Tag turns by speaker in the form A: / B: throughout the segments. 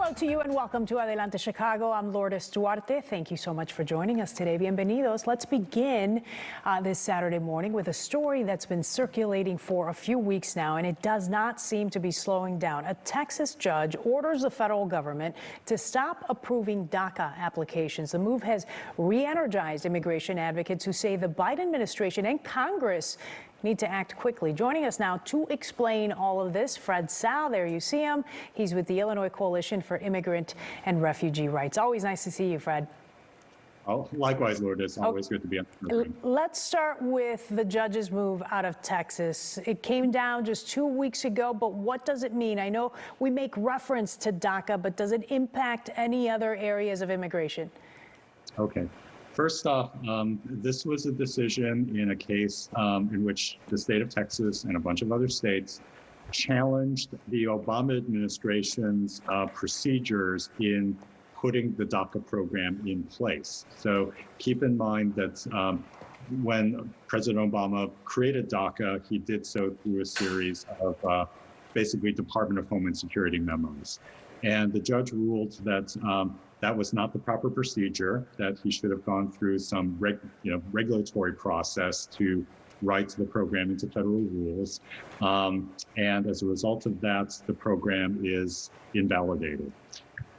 A: Hello to you and welcome to Adelante Chicago. I'm Lourdes Duarte. Thank you so much for joining us today. Bienvenidos. Let's begin this Saturday morning with a story that's been circulating for a few weeks now, and it does not seem to be slowing down. A Texas judge orders the federal government to stop approving DACA applications. The move has re-energized immigration advocates who say the Biden administration and Congress need to act quickly. Joining us now to explain all of this, Fred Tsao. There you see him. He's with the Illinois Coalition for Immigrant and Refugee Rights. Always nice to see you, Fred.
B: Oh, likewise, Lourdes. Always good to be on the program.
A: Let's start with the judge's move out of Texas. It came down just 2 weeks ago, but what does it mean? I know we make reference to DACA, but does it impact any other areas of immigration?
B: Okay. First off, this was a decision in a case in which the state of Texas and a bunch of other states challenged the Obama administration's procedures in putting the DACA program in place. So keep in mind that when President Obama created DACA, he did so through a series of basically Department of Homeland Security memos. And the judge ruled that that was not the proper procedure, that he should have gone through some regulatory process to write the program into federal rules. And as a result of that, the program is invalidated.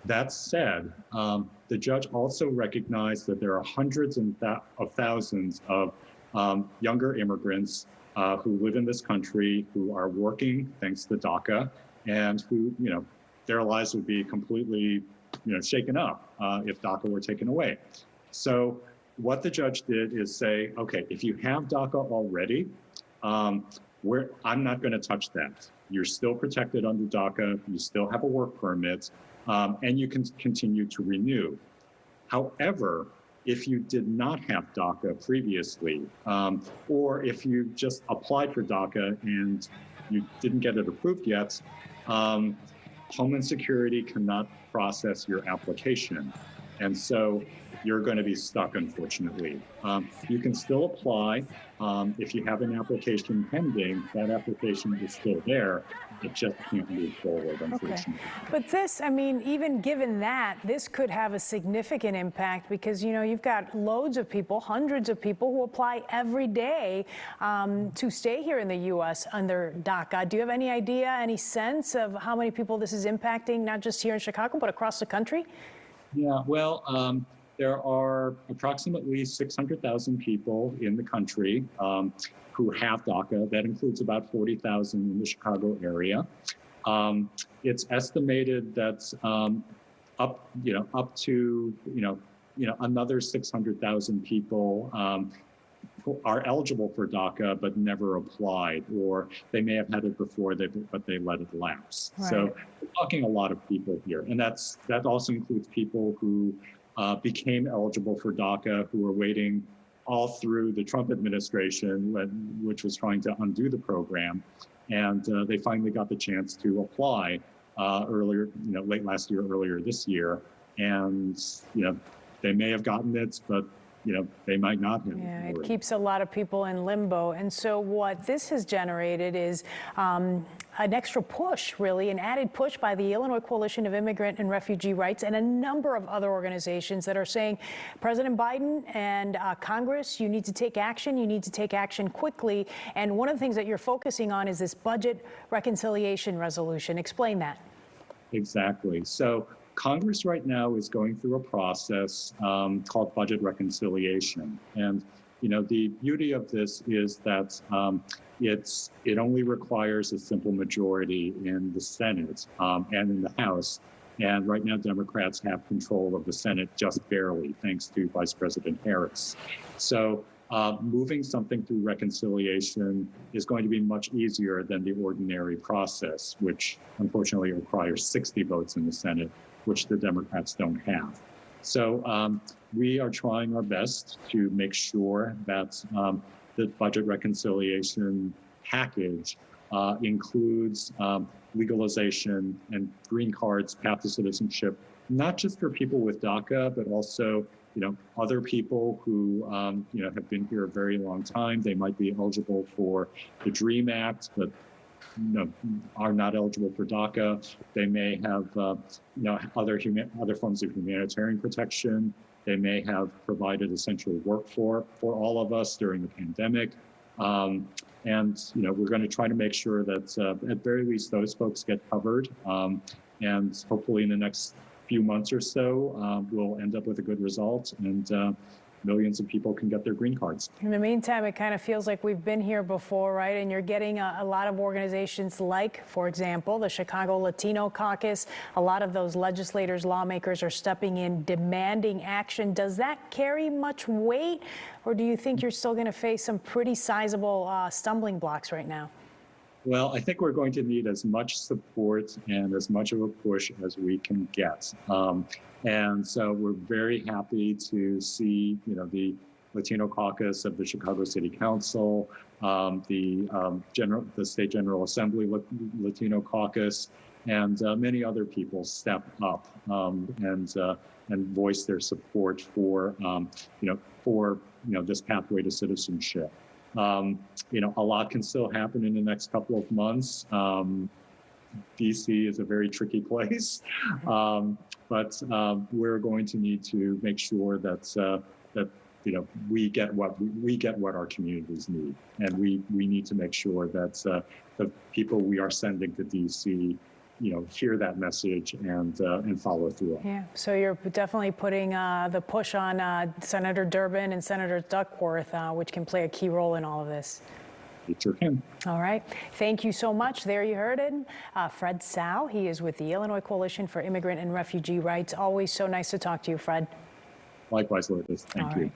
B: That said, the judge also recognized that there are hundreds of thousands of younger immigrants who live in this country, who are working thanks to DACA, and who, their lives would be completely, shaken up if DACA were taken away. So what the judge did is say, okay, if you have DACA already, I'm not going to touch that. You're still protected under DACA. You still have a work permit, and you can continue to renew. However, if you did not have DACA previously, or if you just applied for DACA and you didn't get it approved yet, Homeland Security cannot process your application. And so you're going to be stuck, unfortunately. You can still apply. If you have an application pending, that application is still there. It just can't move forward, unfortunately.
A: Okay. But this, even given that, this could have a significant impact because, you've got loads of people, hundreds of people who apply every day to stay here in the U.S. under DACA. Do you have any idea, any sense of how many people this is impacting, not just here in Chicago, but across the country?
B: Yeah, well, there are approximately 600,000 people in the country who have DACA. That includes about 40,000 in the Chicago area. It's estimated that up to another 600,000 people who are eligible for DACA but never applied, or they may have had it before, but they let it lapse.
A: Right.
B: So we're talking a lot of people here, and that also includes people who became eligible for DACA, who were waiting all through the Trump administration, which was trying to undo the program, and they finally got the chance to apply earlier, late last year, earlier this year, and they may have gotten it, but they might not have.
A: Yeah, it keeps a lot of people in limbo. And so what this has generated is an extra push, really, an added push by the Illinois Coalition of Immigrant and Refugee Rights and a number of other organizations that are saying, President Biden and Congress, you need to take action. You need to take action quickly. And one of the things that you're focusing on is this budget reconciliation resolution. Explain that.
B: Exactly. So Congress right now is going through a process called budget reconciliation. And, the beauty of this is that it only requires a simple majority in the Senate and in the House. And right now, Democrats have control of the Senate just barely, thanks to Vice President Harris. So moving something through reconciliation is going to be much easier than the ordinary process, which unfortunately requires 60 votes in the Senate, which the Democrats don't have. So we are trying our best to make sure that the budget reconciliation package includes legalization and green cards, path to citizenship, not just for people with DACA, but also other people who have been here a very long time. They might be eligible for the DREAM Act, but are not eligible for DACA. They may have other forms of humanitarian protection. They may have provided essential work for all of us during the pandemic. And we're going to try to make sure that at very least those folks get covered. And hopefully in the next few months or so, we'll end up with a good result, and millions of people can get their green cards.
A: In the meantime, it kind of feels like we've been here before, right? And you're getting a lot of organizations like, for example, the Chicago Latino Caucus. A lot of those legislators, lawmakers are stepping in, demanding action. Does that carry much weight, or do you think you're still going to face some pretty sizable stumbling blocks right now?
B: Well, I think we're going to need as much support and as much of a push as we can get. And so we're very happy to see, the Latino Caucus of the Chicago City Council, the State General Assembly Latino Caucus, and many other people step up and voice their support for this pathway to citizenship. A lot can still happen in the next couple of months. DC is a very tricky place, but we're going to need to make sure that we get what our communities need, and we need to make sure that the people we are sending to DC hear that message and follow through.
A: Yeah, so you're definitely putting the push on Senator Durbin and Senator Duckworth, which can play a key role in all of this.
B: It sure can.
A: All right. Thank you so much. There you heard it. Fred Tsao, he is with the Illinois Coalition for Immigrant and Refugee Rights. Always so nice to talk to you, Fred.
B: Likewise, Lourdes. Thank you.